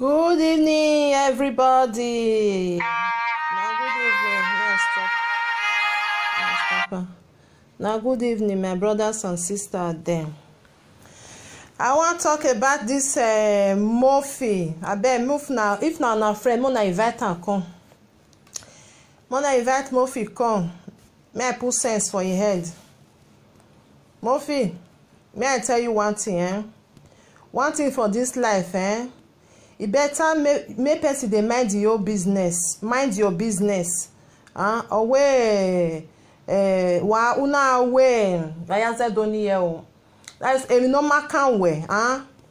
Good evening, everybody. Now, good evening. Now, good evening, my brothers and sisters. Then, I want to talk about this Murphy. I bet move now. If now, na friend, mona invite her come. Mona invite Murphy come. May I put sense for your head? Murphy, may I tell you one thing? One thing for this life, e better make person dey mind your business. Mind your business. Away wa una we ayanse doni ye o. That's emi no makan we,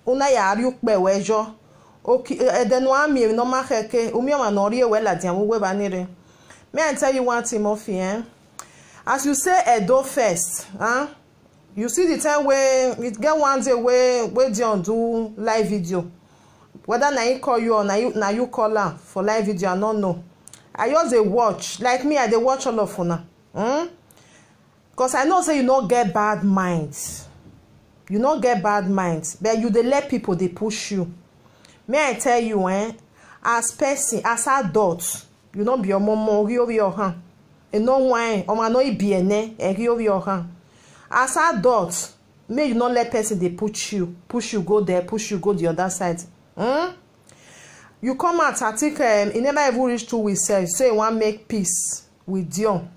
una ya ari upe wejo. Okay, edenu ami emi no makeke, umi ma no ri we la dian we ba nire. May I tell you one thing, Murphy, as you say Edo first, you see the time where it get one day where Dion do live video. Whether na he call you or na you call her for live video, I don't know. I just dey watch. Like me, I dey watch all of una. Because I know say you not get bad minds. You not get bad minds. But you dey let people they push you. May I tell you, as person, as adult, you not be your mom over your hand. And no wine, or man no be ene, over your hand. As adult, may you not let person they push you go there, push you go the other side. You come out, I think it never even reach 2 weeks. Say you want make peace with Dion.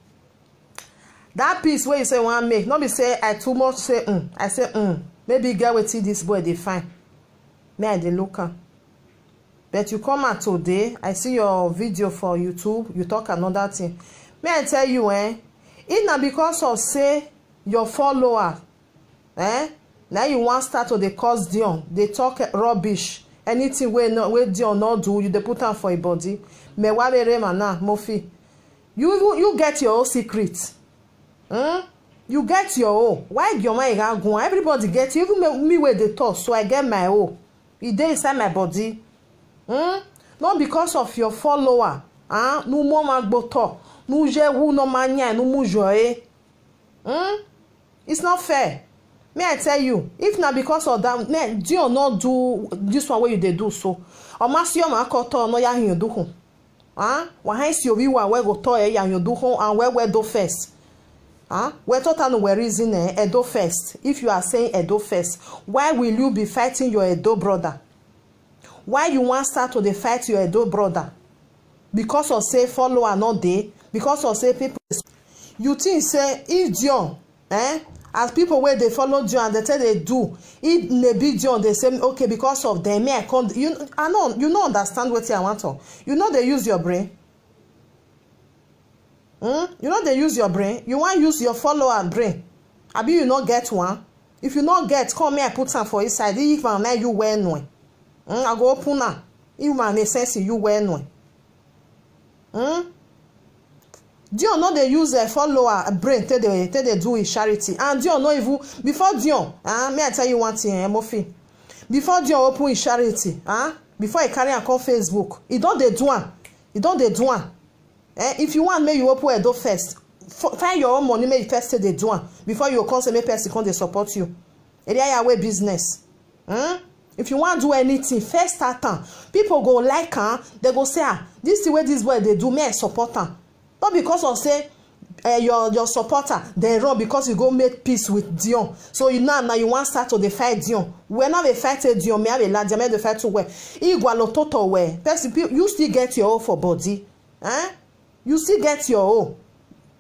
That peace where you say want make, not be say I too much say I say maybe girl will see this boy they fine. May I dey look am. But you come out today, I see your video for YouTube, you talk another thing. May I tell you, it not because of say your follower, now you want start to the cause Dion, they talk rubbish. Anything where Dion not do, you they put on for a body. Me wale mana Murphy. You get your own secret. You get your own. Why your man go? Everybody get you. Even me where they talk, so I get my own. It dey inside my body. Not because of your follower. No more magboto. No je wu no mania. No mu joye. It's not fair. May I tell you, if not because of that, man, do you not do this one where you they do so? Or master your makoto no ya you do home. Why is your view where go to ya you do home and where do first? Where total where reason Edo first. If you are saying Edo first, why will you be fighting your Edo brother? Why you want start to the fight your Edo brother? Because of say follower not there, because of say people you think say if Dion, as people where they follow Dion and they tell they do, if maybe Dion they say okay because of them, I can't. You don't understand what I want to. You know they use your brain. You know they use your brain. You want use your follower brain. Abi you not get one. If you not get, come here I put some for his side. If I'm not you wear no. I go open now. If man make sense you wear no. Dion no they use a follower brain till they do his charity. And Dion no even before Dion, may I tell you one thing, Murphy. Before Dion open his charity, before he carry and call Facebook, he don't they do one. He don't they do one. If you want, may you open a door first. Find your own money, may you first say they do one before you come say make person come they support you. Area your way business. If you want to do anything, first start time. People go like they go say this is the way this boy they do, me I support them. Not because of say your supporter they run because you go make peace with Dion. So you now you want start to the fight Dion. We're not a fight Dion, me have a lad, me the fight to where igual total where you still get your own for body. You still get your own.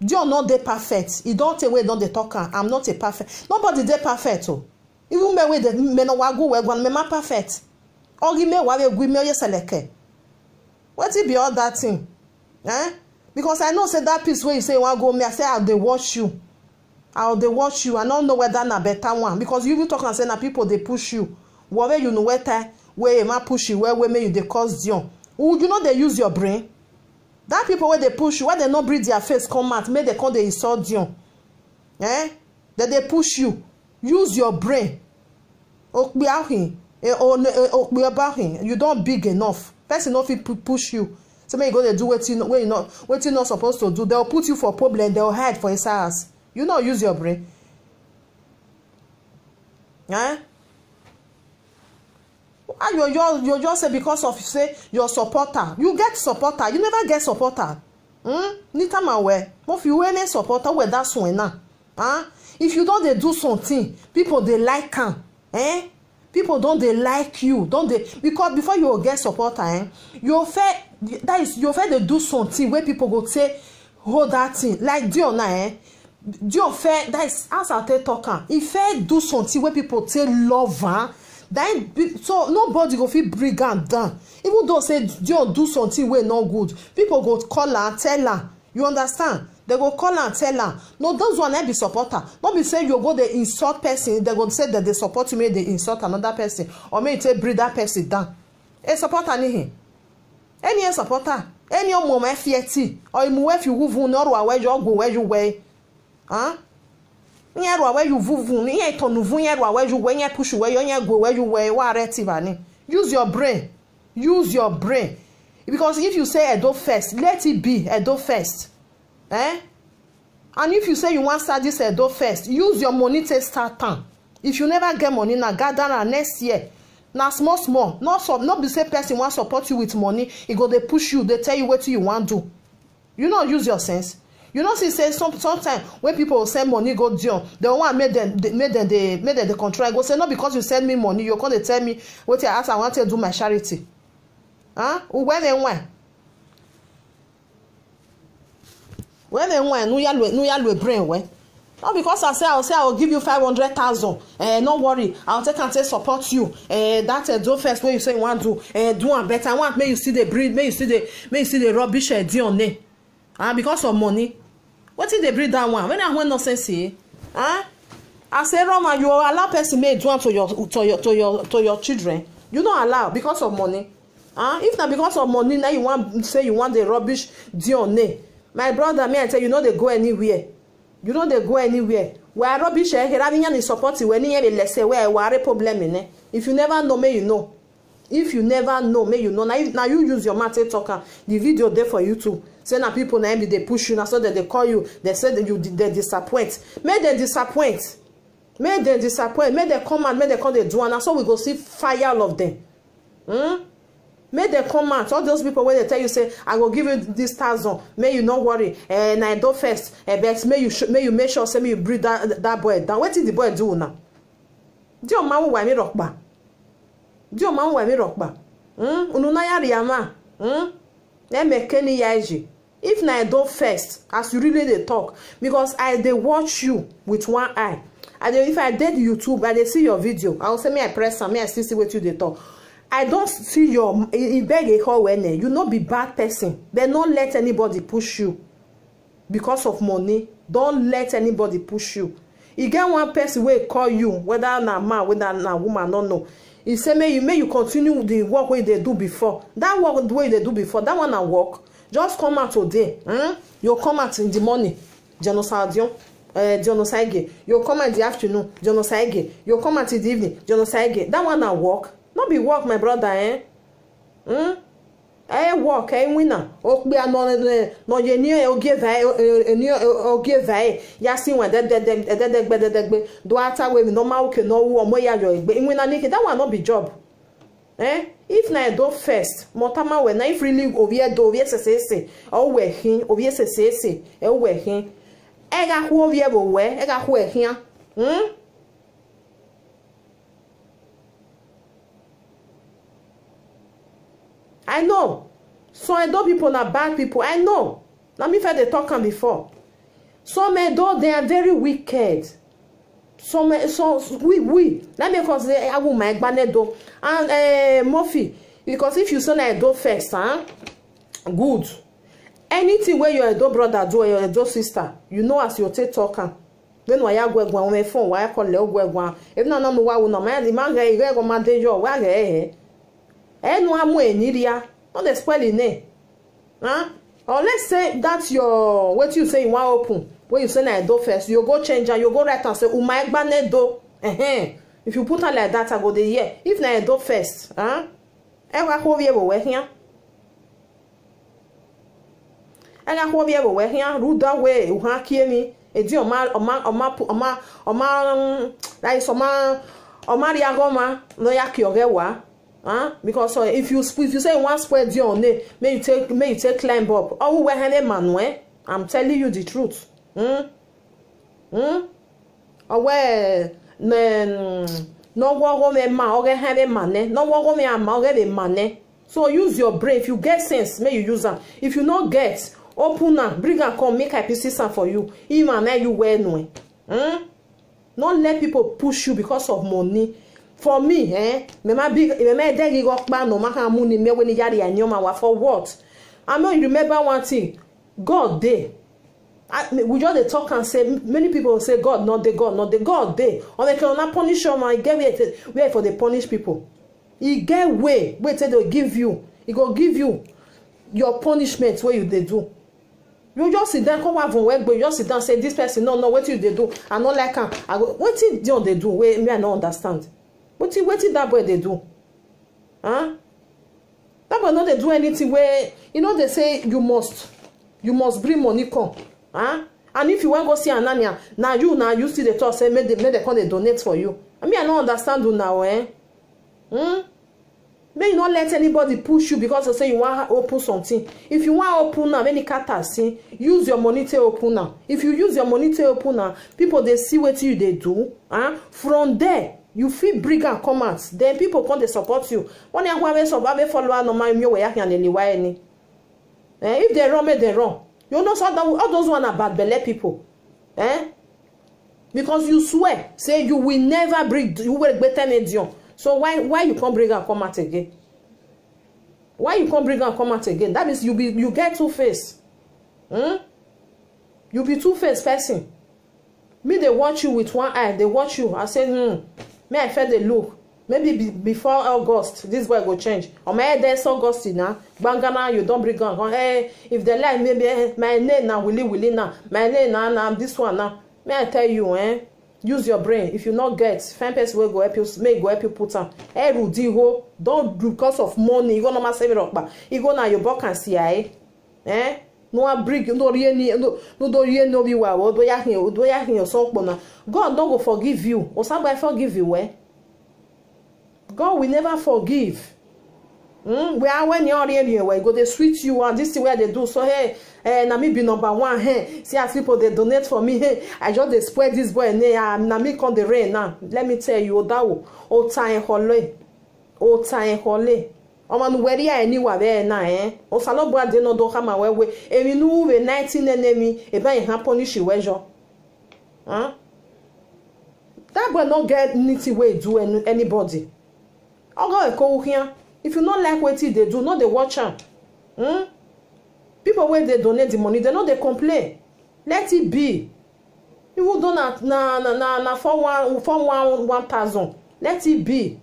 Dion not they perfect. You don't take away don't they talk. I'm not a perfect. Nobody they perfect. Even me way the me no wago we gwan me ma perfect. Ogi me wa we gwi me yeseleke. What it be all that thing? Because I know say that piece where you say you want go me, I say I'll they watch you. I'll they watch you. I don't know whether na better one. Because you talk and say na people they push you. Whatever you know where you ma push you, where may you they cause Dion. You know they use your brain. That people where they push you, why they not breathe their face come out, may they come they insult Dion. That they push you. Use your brain. You don't big enough. Person not push you. So may you go they do what you not supposed to do. They'll put you for problem. They'll hide for his ass. You not use your brain. And you just say because of say your supporter. You get supporter. You never get supporter. Nita mawe. Mo fi we any supporter we that's one now. If you don't they do something, people they like am. People don't they like you, don't they? Because before you get supporter, you fair they do something where people go say hold that thing like Diona. Dion fair that is as I tell talker. If fair do something where people say love her, then so nobody go feel bring am down. Even though say Dion do something where not good, people go call her and tell her. You understand? They go call and tell her. No, those one be supporter. Not be say you go they insult person. They go say that they support you, may they insult another person, or may they bring that person down. A supporter ni any supporter, any moment fieti, or you if you move on or where you go where you way. Near where you move, near to move where you when you push where you go where you way. Use your brain. Use your brain. Because if you say Edo first, let it be Edo first. And if you say you want to start this Edo first, use your money to start time. If you never get money, now gather next year. Now small. Not be say person want support you with money. He go they push you, they tell you what you want to do. You not use your sense. You know, see say sometimes when people send money go down, they want make them the control. Go say no because you send me money, you're gonna tell me what I ask. I want to do my charity. When and when? When and when? No ya brain when? Not because I say I will give you 500,000. No worry, I'll take and support you. That do first when you say you want to do one better. I want may you see the breed, may you see the rubbish on because of money. What did they breed that one? When I want nonsense here, I say Roma, you allow person may do one to your children. You don't allow because of money. If not because of money, now you want say you want the rubbish Dione. My brother, me I tell you, know they go anywhere. You know they go anywhere. Where rubbish here, having support when you let's say where a problem in it. If you never know, may you know. If you never know, may you know. Now you use your mouth to talk. The video there for you too. Say now people now they push you now so that they call you. They say that they disappoint. May they disappoint. May they disappoint. May they come and may they come they do and so we go see fire all of them. May they come out. All those people when they tell you say I will give you this 1,000. May you not worry. And I do first. But may you make sure say may you breathe that boy down. What did the boy do now? Do your man why me rock back? Do your man why me rock back? Ununaya riyama. Mekeni yaiji. If na I do first, as you really they talk, because they watch you with one eye. And if I did YouTube, I they see your video. I will say me I press some, me I still see what you they talk. I don't see your beg a call when you not be bad person. They don't let anybody push you because of money. Don't let anybody push you. You get one person will call you, whether na man, whether na woman, don't know. He say may you continue the work way they do before. That work the way they do before, that one na work. Just come out today. You come out in the morning, genocidion. Genocide. You come out in the afternoon, genocide. You come out in the evening, genocide. That one na work. Not be work, my brother, work, winner. Okbe no ye ni o give ya si wen de do ata we no ma okay no wo mo ya yo egbe winner ni that one not be job. If na do first, motama we na if really ovie se o we hin ovie se e we hin e ga hu ovie bo we e ga hu e hin I know. Some Edo people are bad people. I know. Let me find the talk before. Some Edo, they are very wicked. So we. Let me cause I will make Banedo and Murphy. Because if you say Edo first, good. Anything where your Edo brother do or your Edo sister, you know as you take talking. Then why I go on my phone? Why I call Leo go? If not, no, why will not man? The man go my day job. Why no amu eniria, not the spoil in there. Or let's say that's your what you say you want open. When you say na do first, you go change and you go right and say umay gbane do. If you put her like that, I go the year. If na do first, ewa ko vie bo we hia. Ega ko vie bo we hia, ruda we u ha kie mi. Edi oma like soma oma ri agoma no ya ki ogewa. Because if you say one spread your name, may you take climb up. Oh, we have man, I'm telling you the truth. Aware no walk me man or have money, no walk me a man money. So use your brain. If you get sense, may you use them. If you not get, open up, bring and come, make a piece for you. Even now you wear no. Not let people push you because of money. For me, me for what? I know you remember one thing. God there. We just talk and say many people say God, not the God there. Or they cannot punish them and get way for the punish people. He get way till they give you. He go give you your punishment where you they do. You just sit down, come have work, but you just sit down and say this person, no, what you they do? I not like him. I go, what did they do? Wait, me I don't understand. What did that boy they do? That boy not they do anything where they say you must bring money come. And if you want to go see Anania, now you see the talk say make they come they donate for you. I mean I don't understand you now, May you not let anybody push you because they say you want to open something. If you want to open now, many carters see, use your money to open now. If you use your money to open now, people they see what you they do. From there, you feel bring and come out. Then people come they support you. When you have a follower, no man, you way any. If they wrong, they wrong. You know all those one are bad belly people. Because you swear, say you will never bring, you will better medium. So why you can't bring and come out again? Why you can't bring and come out again? That means you get two-faced. You be two-faced person. Me they watch you with one eye. They watch you. I say, may I feel the look. Maybe before August, this boy will change. Or may there's August now. Bangana, you don't bring on. Hey, if they like, maybe my name now, Willie now. My name now, this one now. May I tell you, use your brain. If you not get, find person will go help you, may go help you put on. Hey, Rudy, don't do because of money. You go no save it up, but you go now your book and see, no bring no really no be well. Do ya your soul bona. God don't go forgive you. Or somebody forgive you, God will never forgive. We are when you're anyway, go they sweet you and this is where they do. So hey, na me be number one. Hey, see as people they donate for me. Hey, I just they spread this boy. Na me come the rain now. Let me tell you, Odawo, o time hole. Oman where anywhere there na O salo boy de no do kama wewe. E we nu we 19 enemy. E ba e punish you wejo. That boy not get anything way do anybody. I'll go here. If you not like what they do, not they watch them. People where they donate the money, they know they complain. Let it be. You will donate na for 1,000. Let it be.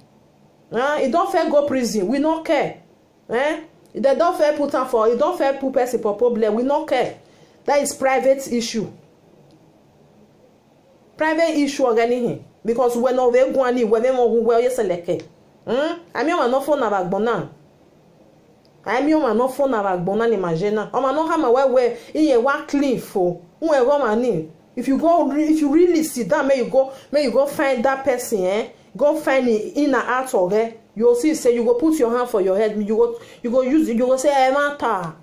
It don't fair go prison. We don't care. They don't fair put on for. It don't fair put person for problem. We don't care. That is private issue. Private issue organizing because when we go ani we who well select. I mean, I'm not phone about Bonan. I mean, I'm not phone about Bonan. Imagine. I'm not have my way in a one clean for whoever money. If you really sit down, may you go find that person. Go find it in and out of her. You'll see. Say you go put your hand for your head. You go use it. You go say a matter.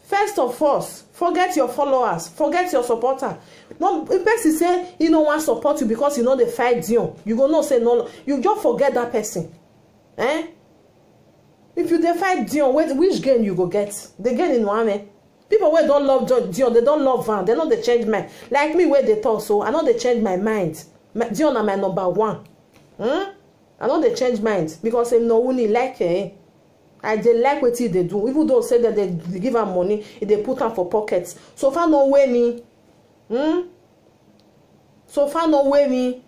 First of all, forget your followers, forget your supporter. No, if person say he don't want to support you because you know they fight you go not say no. You just forget that person. If you dey fight Dion, which gain you go get? The gain in one. People where don't love Dion, they don't love Van. They know they change mind. Like me where they talk, so I know they change my mind. Dion are my number one. I know they change mind because they no only like I they like what they do. Even though say that they give them money, they put them for pockets. So far no way me. So far no way me.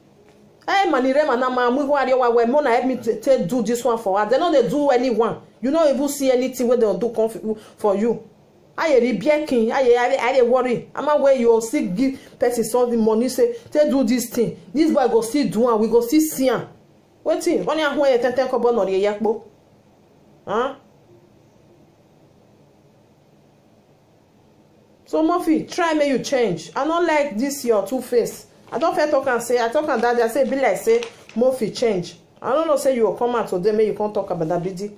Hey manire manama we go area where mona help me to do this one for her. They know they do anyone. You don't even see anything where they'll do for you. I rebuking, I worry. I'm aware you will still give person some the money, say they do this thing. This boy go still do and we go still see him. Wait till when you are going to kobo no the yakbo. So Murphy, try may you change. I don't like this your two-face. I don't fair talk and say, I talk and that I say be like say Mofi change. I don't know say you will come out today, maybe you can't talk about that BD.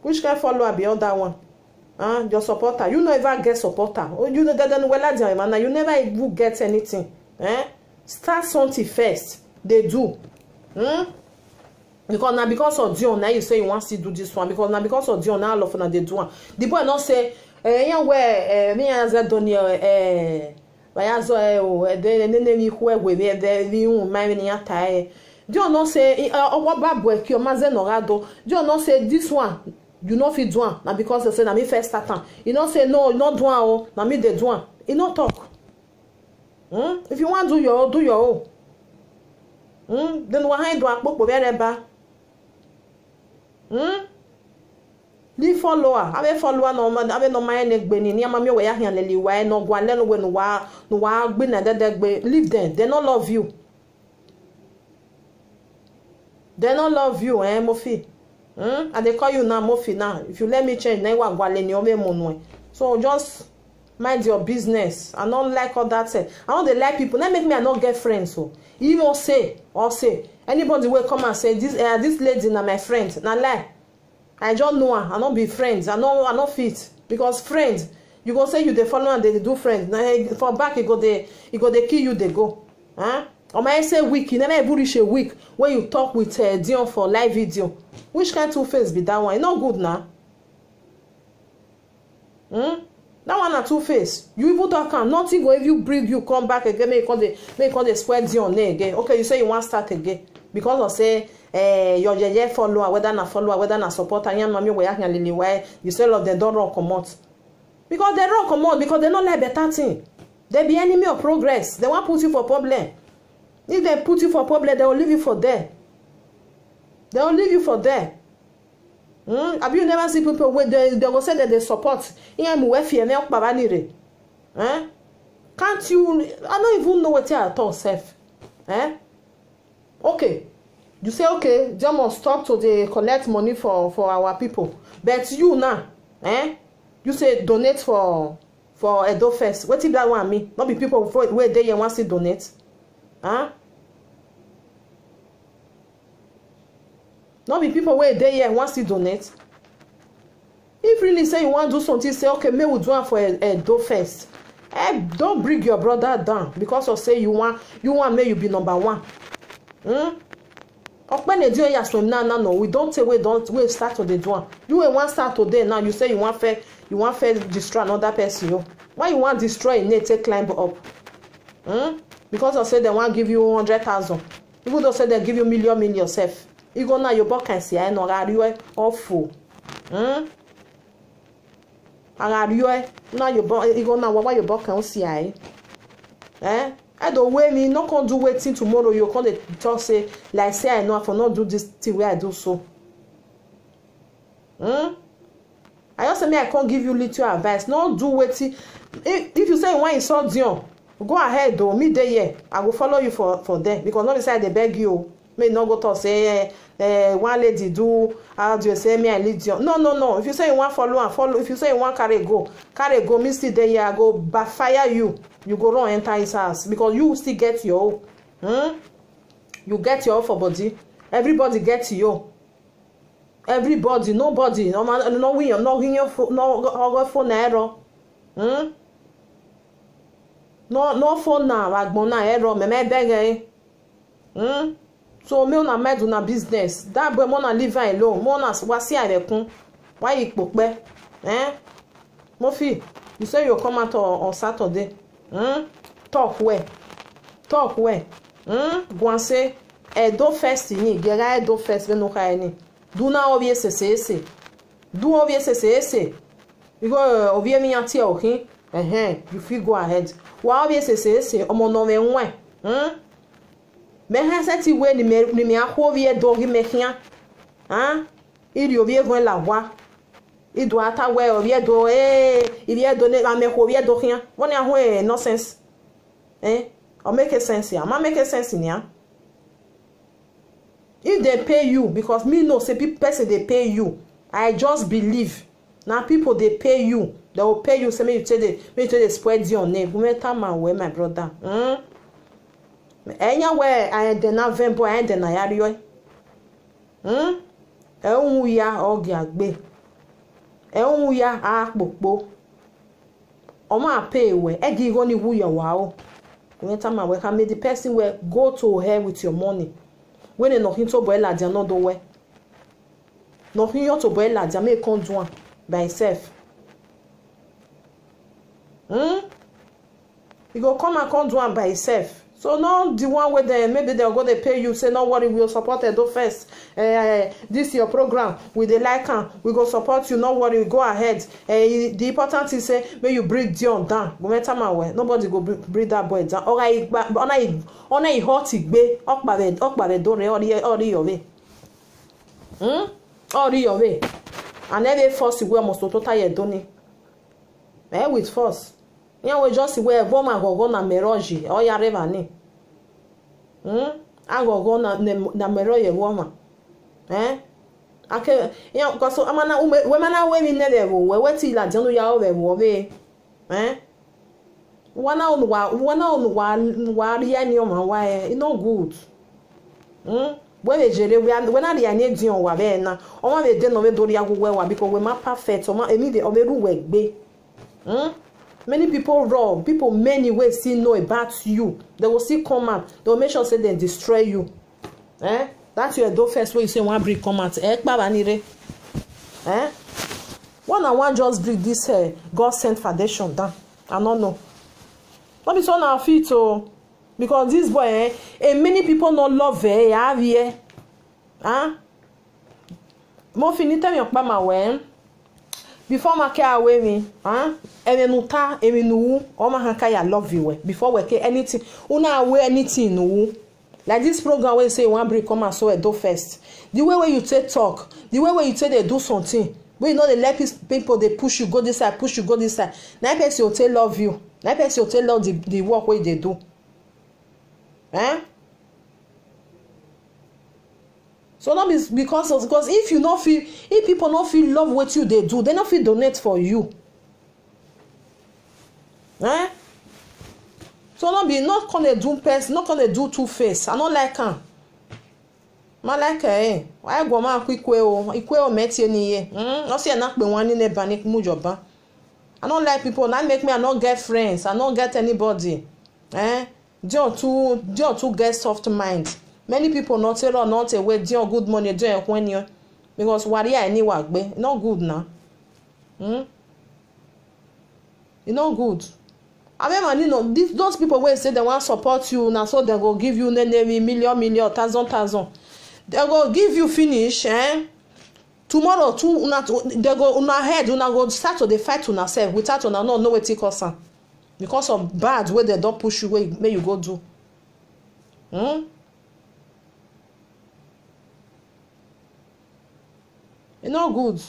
Which can follow be other one? Your supporter. You never get supporter. Oh, you don't well man. You never even get anything. Start something first. They do. Because now because of Dion, now you say you want to do this one. Because now because of Dion, now all of them they do one. The boy not say, yeah, where me as a donor, bayazo the name who we the you my niata. Dion not say, what bad boy ki o mazen orado. Dion not say this one. You know fit do one. Now because they say na me first start. You not say no, not do one. Oh, na me they do one. You not talk. If you want to do your own, do your own. Then why do I book over Li follower, ave follower no man, ave no man nek beni. Ni amami we ya hian leli wa no gwa leno we no wa gbe na dedegbe. Leave them. They don't love you. They don't love you, Mofi. And they call you now Mofi now. If you let me change, na wa gwa leni ove monwe. So just mind your business. I don't like all that. I don't like people. That make me I not get friends. So even say anybody will come and say this lady na my friend. Na lie. I just know her. I not be friends. I not fit because friends. You go say you they follow and they do friends. Now for back you go they kill you they go. Or might say week. You never even reach a week when you talk with Dion for live video. Which kind of face be that one? It's not good now. That one are two face. You even talk and nothing go if you breathe, you come back again, make all spread Dion again. Okay, you say you want to start again. Because of say your jeje follower, whether na follower, whether na supporter, you say love them don't run come out. Because they run come out because they don't like better thing. They be enemy of progress. They want put you for problem. If they put you for problem, they will leave you for there. They will leave you for there. Have you never seen people where they will say that they support? Can't you? I don't even know what you are talking self. Okay. You say okay, they must stop to they collect money for our people. But you now, you say donate for Edo First. What if that one me? Not be people where they want to donate. Not be people where they want to donate. If really say you want to do something, say okay, me will do one for Edo First. Don't bring your brother down because of say you want me you be number one. No, we don't say we start to the one. You want start today now. You say you want fair destroy another person. Why you want destroy it? Take climb up. Because I say they want give you 100,000. Even though say they give you million yourself. You go now your book can see I know are you awful. Are you now your book you go now what your book can see I don't weigh me, not can do waiting tomorrow. You can't talk say like say I know I for not do this thing where I do so. I also mean I can't give you little advice. Not do waiting. If you say you want insult Dion, go ahead though. Me there, yeah. I will follow you for there because not decide they beg you. May not go to say one lady do how do you say me I lead Dion. No. If you say you want follow and follow, if you say you want carry go, me still there, yeah, I go backfire you. You go run enter his house because you still get your you get your for body. Everybody gets you. Everybody, nobody, no win your no phone error. No phone now, agbona error, me beg so me una med una business. That boy mona leave alone. Mona wasi arekun. Why you pope? Mofi, you say you come out on Saturday. Talk where? Go and say Edo First ni, gera Edo First we no kaini. Do na obvious say. Do obvious say. You go obvious mi anti okay? You feel go ahead. Wa obvious say omo no me nwe. Me ha seti we ni me akwo vie do gi me hia. Iri ovie gon la wa. Ido ata we ovie do iri do ne me ho ovie do hia. Woni aho nonsense. Or make a sense here. Ma make a sense in here. If they pay you, because me no say people say they pay you. I just believe. Now people they pay you. They will pay you. Say me you tell they spread your name. Who me tell my way, my brother. enya we ayende na vembo ayende na yario ehun ya ogi agbe ehun ya akpopo o ma pay we egi go ni wu your wa when time we can make the person where go to her with your money when e nothing to boy la dia no do we nothing you to boy la dia make come do by himself he go come and come do by himself. So now the one where they maybe they're going to pay you, say no worry, we'll support Edo first. This your program with the like we go support you, no worry, go ahead. The important is say when you bring Dion down, nobody go bring that boy down. Alright, on a hot be up by the door or your way. Or your way. And every force you wear must to tie Doni. With force. Yeah, we just wear Boma go na meroji or ya revani. I go na meroje woman. Okay, yeah, because so amana women are women never we till la janu ya we we. One on one ya ni o ma wa e no good. When we jere when are ya ni dion wa be na o ma be de no we do ya go we wa because we ma perfect o ma emi de o be ru we gbe. Many people wrong. People many ways still know about you. They will still come out. They will make sure say they destroy you. That's your door first way you say one brick come out. One and one just bring this God sent foundation down. I don't know. Not be on our feet oh. Because this boy many people not love here. Mo finita mi okpa ma we. Before my care away me, emenuta eminu o ma hanka ya love you before we care anything una away anything no like this program where you say one break come and so do first the way where you take talk the way where you take they do something we know they let people they push you go this side push you go this side na person will take love you na person will take love the work where they do so not because if you not feel if people not feel love what you they do they not feel donate for you so not gonna do person not gonna do two face I don't like her ma like why go ma ikwe o metie ni ye no see na pe wan ni neba ni mu joba I don't like people that make me I not get friends I not get anybody John too get soft mind. Many people not say not away do good money do when you because warrior any work be not good now. You not good. I mean, you know, those people will say they want support you now, so they go give you million, thousand. They go give you finish, tomorrow they go una head una go start to the fight una self without una know what it cause because of bad way they don't push you where you go do. It's not good.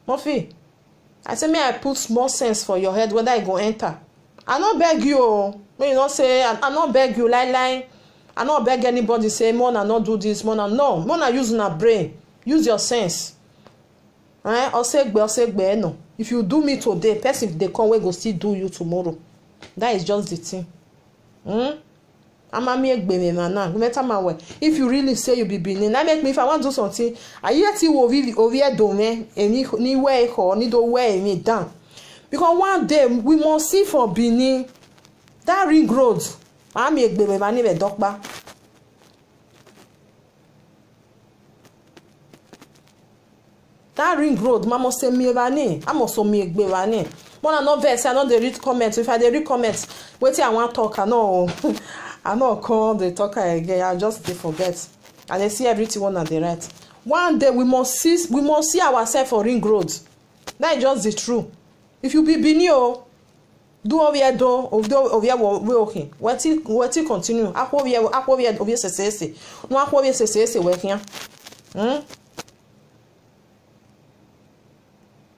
Murphy, I say, may I put small sense for your head whether I go enter. I not beg you. When you not say, I not beg you, lie. I not beg anybody say, Mona, not do this, Mona. No, Mona use your brain. Use your sense. I'll say, no. If you do me today, person if they come, we go still do you tomorrow. That is just the thing. If you really say you be Benin, I make me if I want to do something, I yet you will really over domain any way or need to wear me down. Because one day we must see for Benin that ring road. I make baby money with doctor. That ring road, mama say me money. I must make baby money. When I not verse, I not the read comments. If I read comments, wait till I want talk. I know. I not call the talker again. I just they forget, and they see everything one at the right. One day we must see ourselves for ring road. That is just the truth. If you be Benin, do over here we okay. What till continue? Akwo we say. No akwo we say working.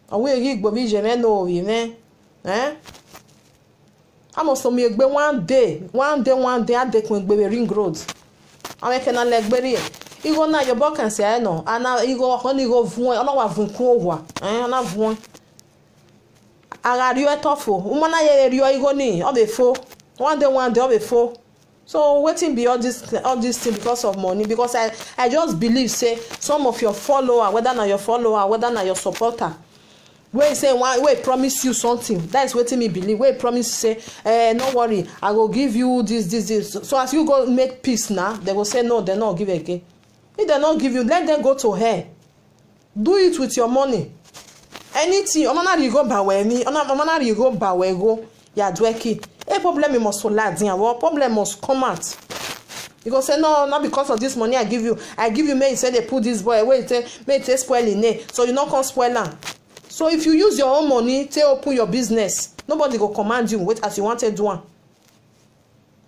Awe rig bobi jeme no we me. I must me gbe one day I dey kun gbe ring road. I can na leg beri. Igo na your back and say no. Ana igo ho ni go vun, ona wa vun kun owa. Ona vun. Ara rio etofo. Umana ye rio igo ni, o be fo. One day o be fo. So wetin be all this thing because of money? Because I just believe say some of your follower, whether na your follower, whether na your supporter, wey say wey promise you something, that is wetin me believe. Wey promise say no worry, I go give you this. So as you go make peace now, they go say no, they not give again. If they not give you, let them go to hell. Do it with your money. Anything omana you go bawe mi, omana you go bawe go ya dweki. A problem must fall out, problem must come out. You go say no, not because of this money I give you. May you say they put this boy away, may it spoil in it, so you not come spoil am. So if you use your own money to open your business, nobody go command you wait as you want to do one.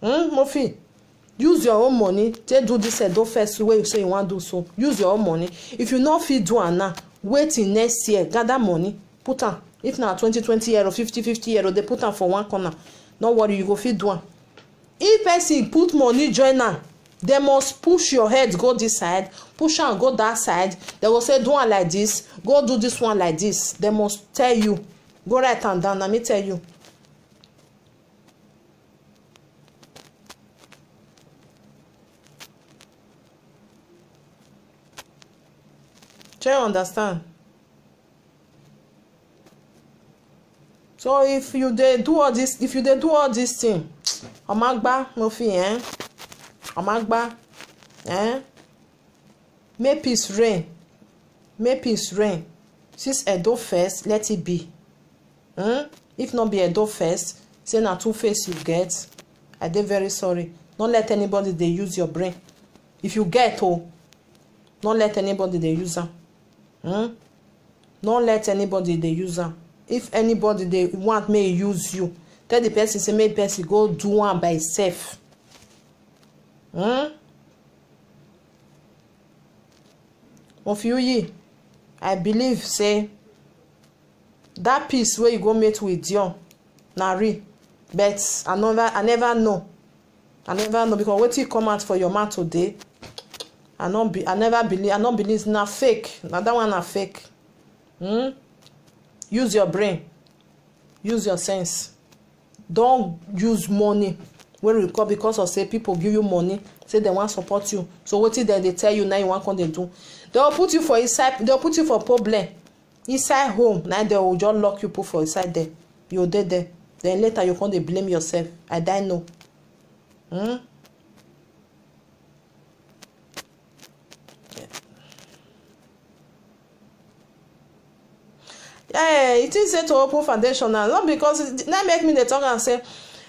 Mofi, use your own money to do this do first way you say you want to do so. Use your own money. If you not fit do one now, wait till next year, gather money, put am. If now 20 euro, 50 euro, they put am for one corner. No worry, you go fit do one. If person put money join am, they must push your head go this side, push am go that side. They will say do one like this, go do this one like this. They must tell you, go write am down. Let me tell you. Try understand. So if you do all this thing, omagba no fit omagba make peace reign. Make peace reign. Since Edo first, let it be. If not be Edo first, say na two face you get. I dey very sorry. Don't let anybody they use your brain. If you get don't let anybody they use them. Don't let anybody they use them. If anybody they want may use you, tell the person say make person go do one by itself. Of you, I believe say that peace where you go meet with Dion, Nari, but I never know because what you come out for your mouth today, I don't believe it's not fake. Now that one are fake. Use your brain. Use your sense. Don't use money when you call because of say people give you money, say they want to support you. So what is that they tell you now you want to do? They will put you for inside, they will put you for problem. Inside home, now they will just lock you put for inside there. You're dead there. Then later you can't blame yourself. I die no. Yeah, it is to open foundation now. Not because that make me the talk and say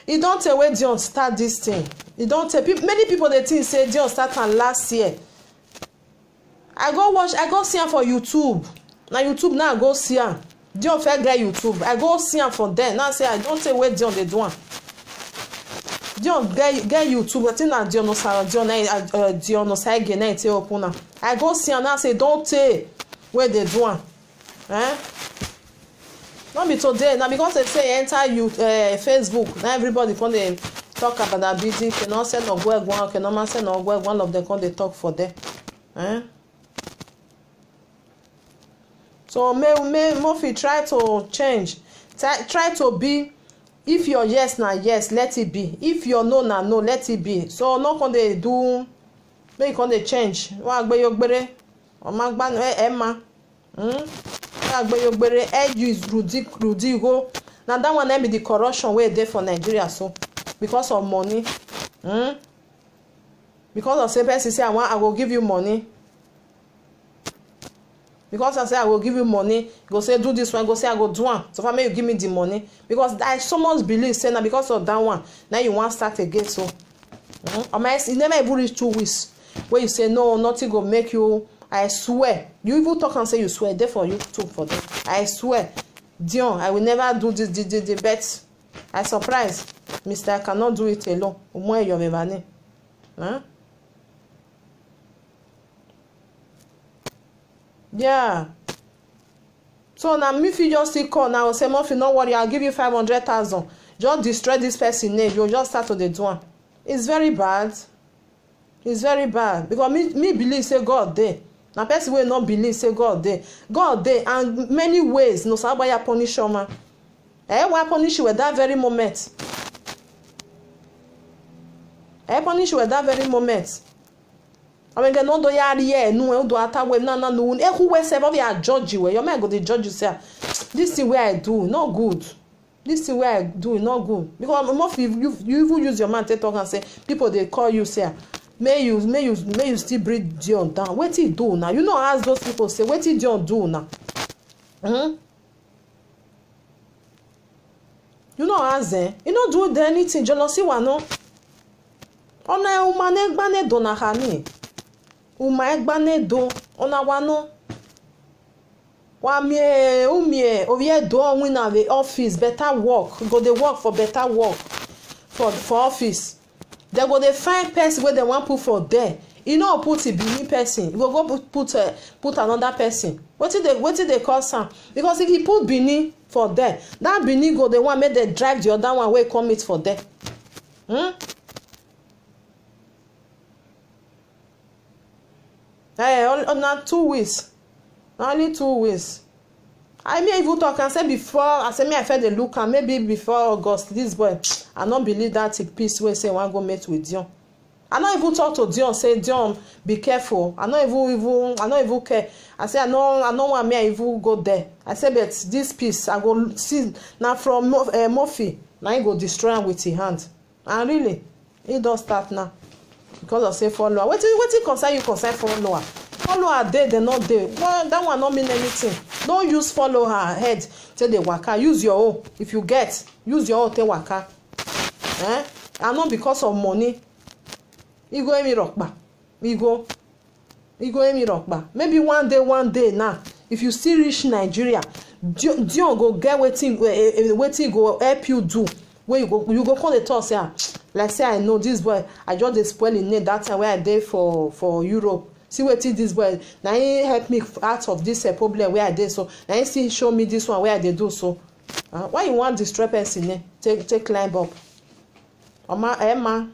it don't tell where Dion start this thing. It don't tell many people they think say Dion start last year. I go see him for YouTube. Now YouTube now I go see him. Dion fair get YouTube. I go see him for there. Now say I don't tell where Dion they do one. Dion get YouTube. I think that Dion no say again now tell open now. I go see him now say don't tell where they do one. Not be today now because they say enter you Facebook. Now everybody come they talk about that business. Cannot send no go one. Cannot send no go one of them come they talk for them. So may Murphy try to change. Try to be. If your yes na yes, let it be. If your no na no, let it be. So no can they do. Make can they change. Wa gbe yo gbere. O ma gba Emma. Use Rudy go. Now that one be the corruption where they for Nigeria so because of money. Because of say person say I will give you money. Because I say I will give you money, go say do this one, go say I go do one. So far may you give me the money. Because I so much believe say now because of that one, now you want to start again. So it never even reach 2 weeks where you say no, nothing go make you. I swear. You even talk and say you swear. Therefore you too for them. I swear. Dion, I will never do this bet. I surprised. Mr. I cannot do it alone. Umwe your bebane. Yeah. So now if you just still call now say Murphy, no worry, I'll give you 500,000. Just destroy this person name. You'll just start to the do one. It's very bad. It's very bad. Because me believe say God there. Now person will not believe say God there. God there and many ways no sabaya punish you man. Why punish you at that very moment? I punish you at that very moment. I mean, no do ya here, no do ata we no. Who we say ya judge you? Your man go dey judge you say this thing where I do not good. This thing where I do not good because most you even use your man to talk and say people they call you say may you still breathe Dion down. What he do now? You know ask those people say what he Dion do now? You know ask them. You know do anything jealousy one no. Ona umane gbane do na hani. Uma gbane do ona wano. Wa mie ovie do win na the office better work. Go dey work for better work for office. They go dey find person where they want put for there. You know put a Benin person. You go put another person. What did they call some? Because if he put Benin for there, that Benin go the one make they drive the other one where come it for there. Hey, on 2 weeks. Only 2 weeks. I may even talk and say before, I say me I felt the look and maybe before August, this boy, I don't believe that piece where say one go meet with Dion. I don't even talk to Dion, say Dion, be careful. I don't even care. I say I don't want me I even go there. I say but this piece I go see now from Murphy. Now he go destroy him with his hand. And really, it does start now. Because I say follower. What concern you concern follower? Follower they not there. Well, that one not mean anything. Don't use follow her head till they waka. Use your own. If you get, use your own till waka. And not because of money. You go emi rockba. You go emi rockba. Maybe one day now. If you still reach Nigeria, Dion go get waiting go help you do. Where you go call the talk say like say I know this boy. I just dey spoil in name that time where I dey for Europe. See wetin this boy na he help me out of this problem where I dey so. Na he still show me this one where I dey do so. Why you want destroy person? Take climb up. Emma.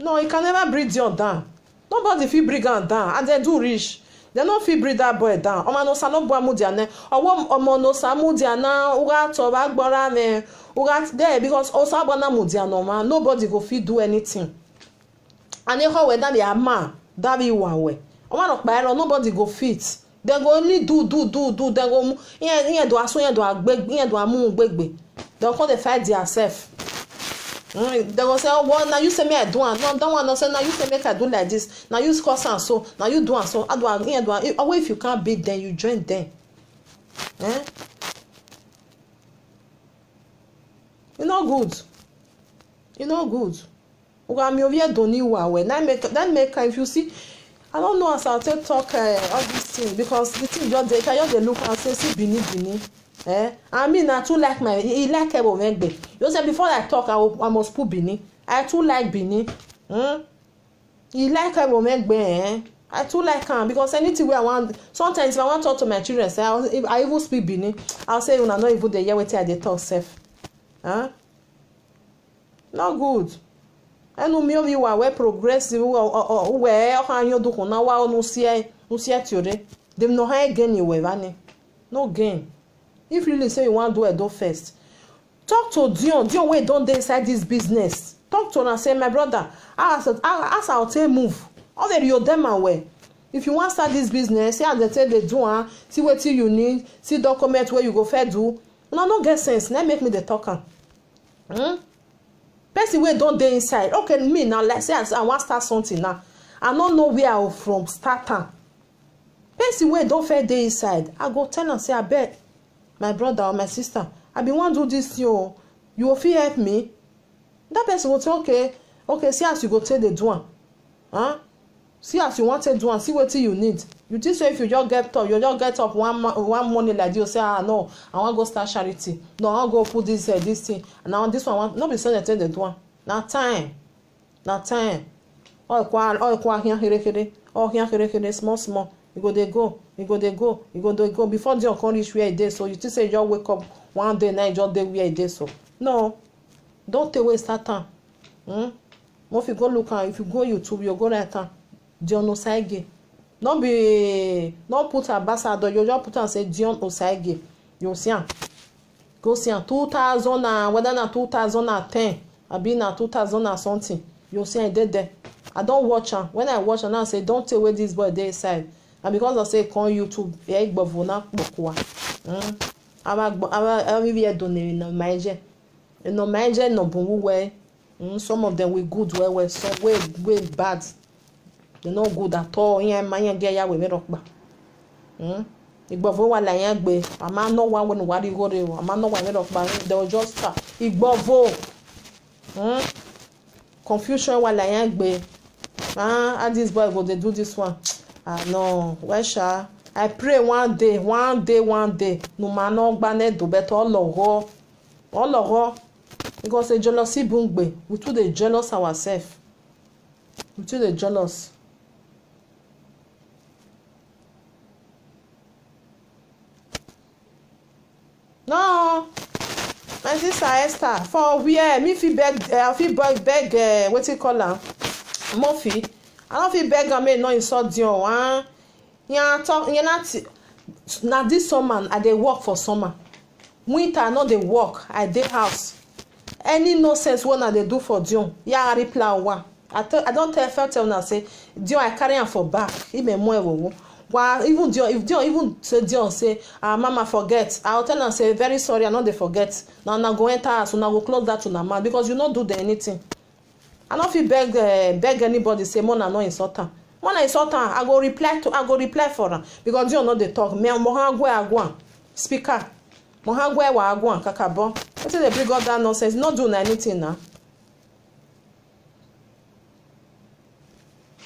No, you can never bring Dion down. Nobody fit bring am down, and they do reach. They no fit bring that boy down. Omo no sa no boy mudiana. Omo no sa mudiana. Uga to bagbora me. Uga there because osa bana mudiana man. Nobody go fit do anything. And you how that they are man. That be one way. Omo no pa nobody go fit. They go only do. They go here do aso here do agbegbe here do amu gbegbe. They go dey fight themselves. They go say, oh, well, now you say me I do and no, that one no say now you say make I do like this. Now you cause and so now you do and so. I do here do. If you can't beat them, you join them. You know good. You know good. Uga mi ovie doni wawe. That make if you see. I don't know as I'll talk all these things because the thing just they look and say see Bini. I mean I too like he like Ebomegbe. You say before I talk I must put Bini. I too like Bini. He like Ebomegbe. I too like him because anything where I want. Sometimes if I want to talk to my children, say if I even speak Bini, I'll say una not even the year wetin I dey talk safe. Not good. Enu mi omi wa we progressive we hanyo do na wa no see theory. Dem no high gain you we vani. No gain. If you really say you want to do a do first, talk to Dion wey don dey inside this business. Talk to her and say my brother, as I'll tell move. All the you them away. If you want to start this business, see how they tell they do see what you need, see document where you go fair do. No get sense. Now make me the talker. Person wey don dey inside. Okay, me now let's say I want to start something now. I don't know where I from starter. Person wey don fair dey inside. I go tell am say I bet my brother or my sister, I be want to do this you will fit help me. That person will say okay, see as you go take the do am. See as you want to do am, see what you need. You think so if you just get up one morning like this, you say no, I want to go start charity. No, I want to go put this thing. And now this one not be saying take the do am. Na time. All here small. You go before Dion come reach where it is. So you just say you just wake up one day now you just dey where it is. So no, don't waste that time. If you go look at, if you go YouTube, you go right time. Dion Osaige. Not put ambassador. You just put and say Dion Osaige. You see am. go see am 2000 and whether na 2010 abi na 2000 and something you see am dey there. I don watch am. When I watch am now say don tey wey this boy dey inside, and because of say come YouTube igbovo na kpokwa we donate no maije no bunwu well. Some of them we good well, some way bad. They not good at all. Yan man get ya we rokba. Igbovo wa la yan gbe. Ama no one when wari go re. Ama no one rokba. They will just start. Igbovo. Confusion wa la yan gbe. And this boy go they do this one. No. Where shall I pray one day. No man no gba do better all over. Because the jealousy bungbe, we too dey jealous ourselves. We too dey jealous. No, my sister Esther, for where me fi beg, what you call her, Murphy. I don't feel beg her, me no insult you, Yeah, talk, you not. Now this summer, I dey work for summer. Winter, I no dey work. I dey house. Any nonsense one they do for Dion, yeah, reply one. I don't tell now say Dion I carry him for back. He may more Why even Dion, if Dion even say Dion say mama forget, I'll tell her say very sorry, I know they forget. Now go enter house, now go close that to the man because you not do anything. I don't feel beg anybody say Mona no insult her. Mona insult her, I go reply for her because Dion know they talk. Me agwa speaker. Mohangwe wa agwan kakabo. What is they bring up that nonsense? Not doing anything now.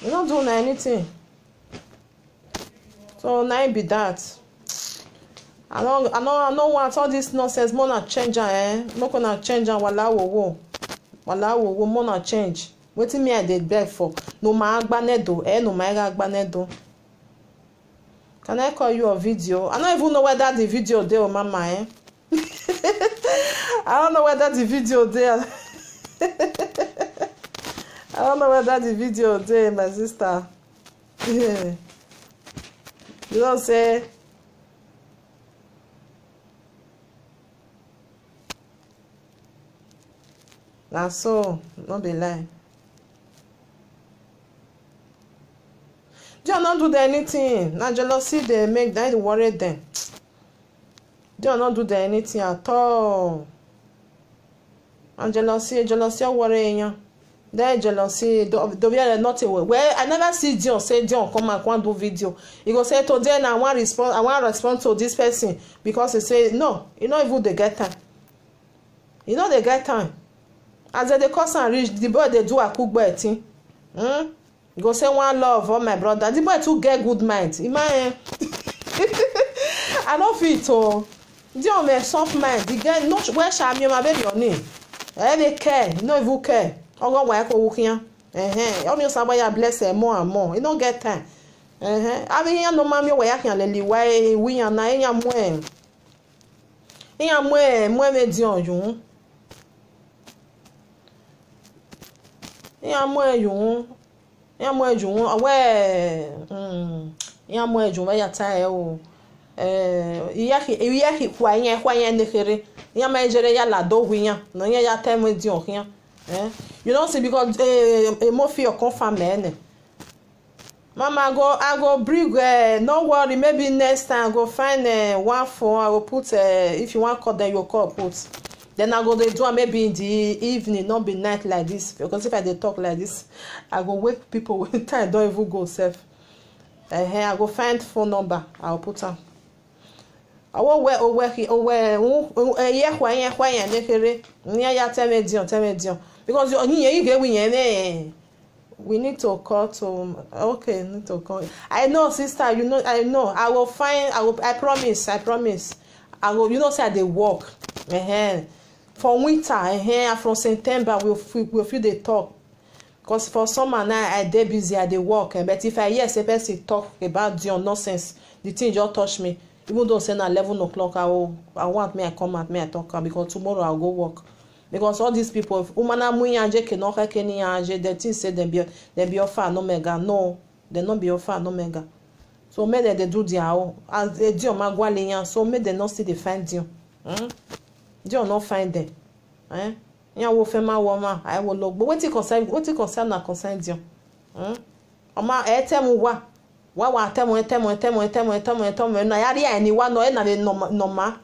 You're not doing anything. So now it be that. I don't want all this nonsense. Mona change not gonna change wala wo. Mona change. What me I did beg for? No ma agbanedo. No ma agbanedo. Can I call you a video? I don't even know whether the video there or mama, I don't know whether the video there. I don't know whether the video there, my sister. You don't say. Now so, not be lie. They not do anything. Now jealousy they make that worry them. They not do anything at all. And jealousy worry you. They jealousy do be not away. Well, I never see Dion say Dion come and can't do video. He go say today now I want respond to this person because he say no. You know even they get time. You know they get time. As they cause and reach the boy they do a cook boy thing. You go say one love for my brother. The boy too get good mind. I don't feel it all. Dion me soft mind. The girl no where shall me my baby on him. They care. No even care. Ogo wa ko wukian. Omi sabaya bless her more and more. You don't get time. I mean no mami we yakan leli why we yan na enya mo. Enya mo me Dion yun. Enya mo yun. Yamo ejun awe yamo ejun ba yata e o iyaki kwa yen nekere yama ejere ya la do hwiyan no yen ya tell me Dion hian you don't see because mo fi confirm me mama I go bring no worry maybe next time I go find one phone I will put if you want call then you call put. Then I go they do maybe in the evening, not be night like this. Because if I dey talk like this, I go wake people when time don't even go safe. I go find phone number. I'll put them. I will because we need to call to okay, need to call. I know, sister, you know, I know. I promise. I will, you know, say they work. For winter, from September we'll feel they talk. Because for summer now I dey busy, I dey work. But if I hear a person talk about Dion nonsense, the thing just touch me. Even though say na 11 o'clock, I want me I come out, me I talk because tomorrow I'll go work. Because all these people, if umana muyange ke no keni anje, they think say they be offer no mega. No, they not be offer no mega. So make they do their own. As they Dion magwalian, so make they not see the find Dion. Dion not find them. Ya wo fema woman, I will look. But what it concern na concern Dion. Oma temu wa temu na yari anyone no na normal.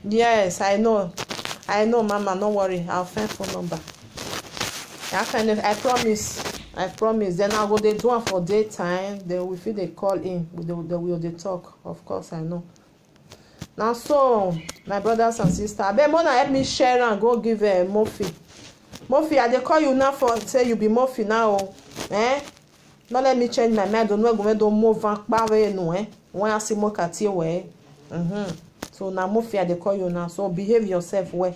Yes, I know, Mama. No worry, I'll find phone number. I promise. Then I'll go. They do it for daytime. Then we feel they call in. They will talk. Of course, I know. Now, so my brothers and sisters, I bet Mona help me share and go give Murphy. Murphy, I dey call you now for say you be Murphy now. Not let me change my mind. Don't know go do move back no. When I see more kati way. So now Murphy, I dey call you now. So behave yourself well.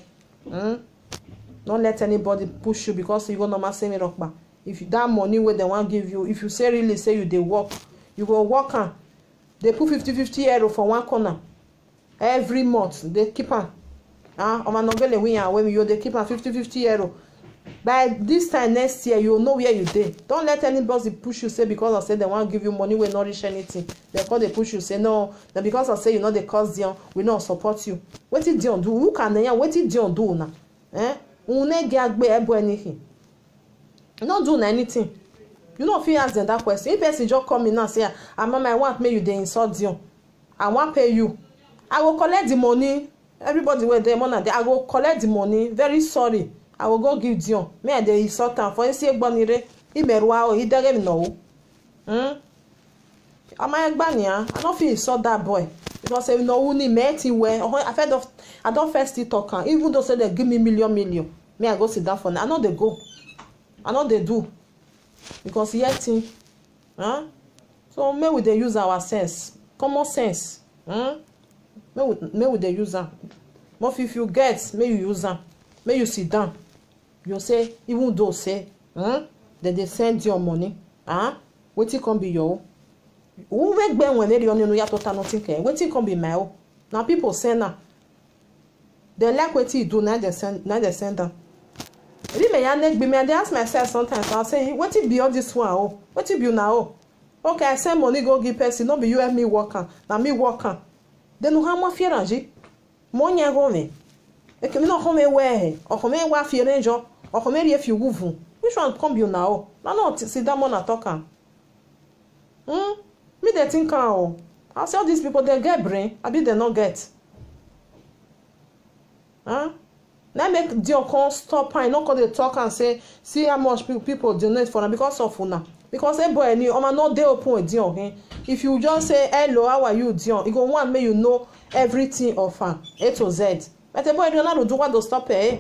Don't let anybody push you because you go normal say me rock back. If that money where they want give you, if you say really say you they work, you go work on. They put 50 euro for one corner every month. They keep on. They keep on 50 euro. By this time next year, you will know where you did. Don't let anybody push you say because I say they want to give you money will not reach anything. Therefore they push you say no. Then because I say you know the cause Dion, we not support you. What did Dion do? Who can they? What did Dion do now? Anything. You not doing anything. You don't feel ask them that question. If person just come in and say, Mama, I want me you they insult Dion. I want pay you. I will collect the money. Everybody will the money. I will collect the money. Very sorry. I will go give Dion. Me I dey insult am for say gbonire. Imeruwa o, he dare me no. Am I gbania? I don't feel insult that boy. Because if no uni met him where I don't first still talk am. Even though say they give me million. Me I go sit down for now. I know they go. I know they do. Because yet so may we they use our sense. Common sense. May we they use them. But if you get, may you use them. May you sit down. You say, even though say, that they send your money, what it can be your who make ben when they only know ya total nothing care. What it can be my own. Now people say now. They like what you do, now they send them. They ask myself sometimes, I'll say, what it be all this one? Oh, what it be now? Okay, I send money, go give person, not be you and me working. Now me working. Then no how much fear anji? Money go me. Eke me no come where? Or come where fear enjo? Or come if you move? Which one come you now? No, see that man talking. Me they think I say all these people they get brain, I be they not get. Now make Dion come stop and not they talk and say, see how much people donate for them because of una. Because everybody knew, I'm not there open with Dion. Okay? If you just say hello, how are you, Dion? You go want me, you know everything of her, A to Z. But the boy don't do what to stop her.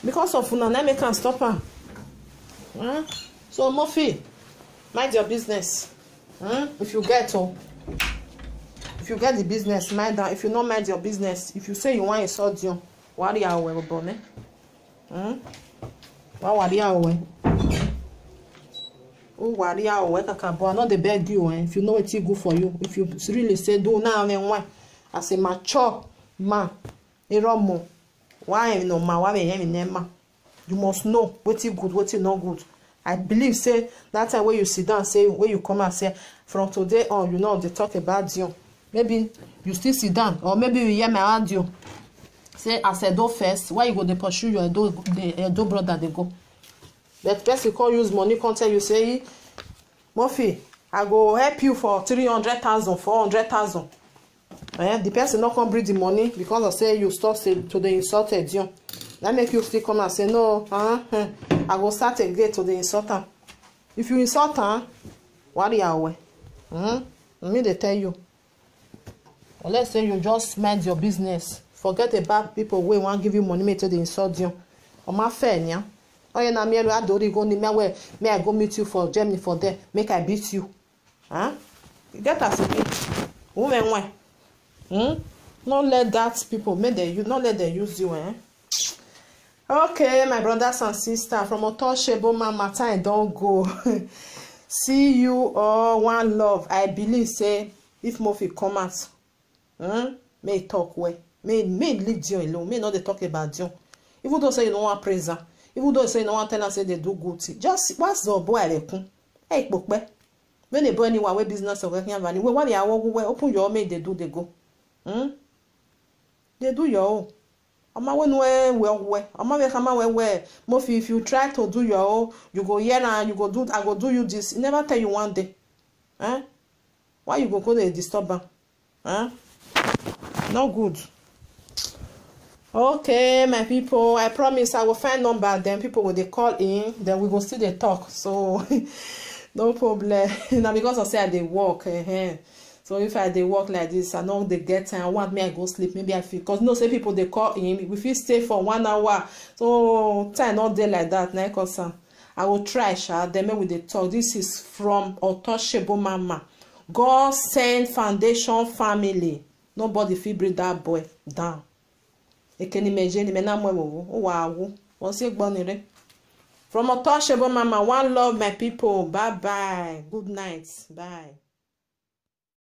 Because of una, now make can stop her. So Murphy, mind your business. If you get the business, mind that. If you not mind your business, if you say you want to insult Dion, worry away, bonnet. What worry away? Oh, worry away, kakabo. I not the beg you, if you know it's good for you. If you really say do now, then why? As a mature man, why no man? Why you must know what's good, what's not good. I believe say that time when you sit down, say when you come and say from today on, you know they talk about Dion. Maybe you still sit down, or maybe you hear my audio. Say as I do first, why you go they pursue your do brother they go. But person call use money, can't tell you say, Murphy, I go help you for 300,000, 400,000. The person not come bring the money because I say you start say to the insulted Dion. That make you still come and say no. I go start again to the insulter. If you insult her, worry away. Me they tell you. Or let's say you just mind your business. Forget about people who want give you money me to the insult you. Or my friend, yeah. Oh yeah, now me I do go ni me may I go meet you for Germany for there. Make I beat you. You get us again. Women why? Not let that people make they you not let them use you, Okay, my brothers and sisters, from Otoshebo Mama time don't go. See you all one love. I believe say if Murphy come out, may talk well. May leave Dion alone. May not they talk about Dion. Even though say you don't want praise her. Even though say no one tell us say they do good thing. Just what's the boy rekun? Hey, pokpe. When they burn anywhere where business or working money, when they are open your make they do they go. They do your own. Ama when where ama we come where Mofi, if you try to do your own, you go here and you go do I go do you this. It never tell you one day. Why you go there disturb am? Not good. Okay, my people, I promise I will find number, then people will they call in, then we go see the talk. So no problem. Now because I say they work, so if I they work like this, I know they get time. I want me I go sleep. Maybe I feel because no say people they call in. We feel stay for 1 hour. So time not day like that. Now cause I will try. Then maybe they talk. This is from Untouchable Mama. God send foundation family. Nobody feel bring that boy down. You can imagine me now. Wow. What's it going? From Untouchable Mama. One love, my people. Bye bye. Good night. Bye.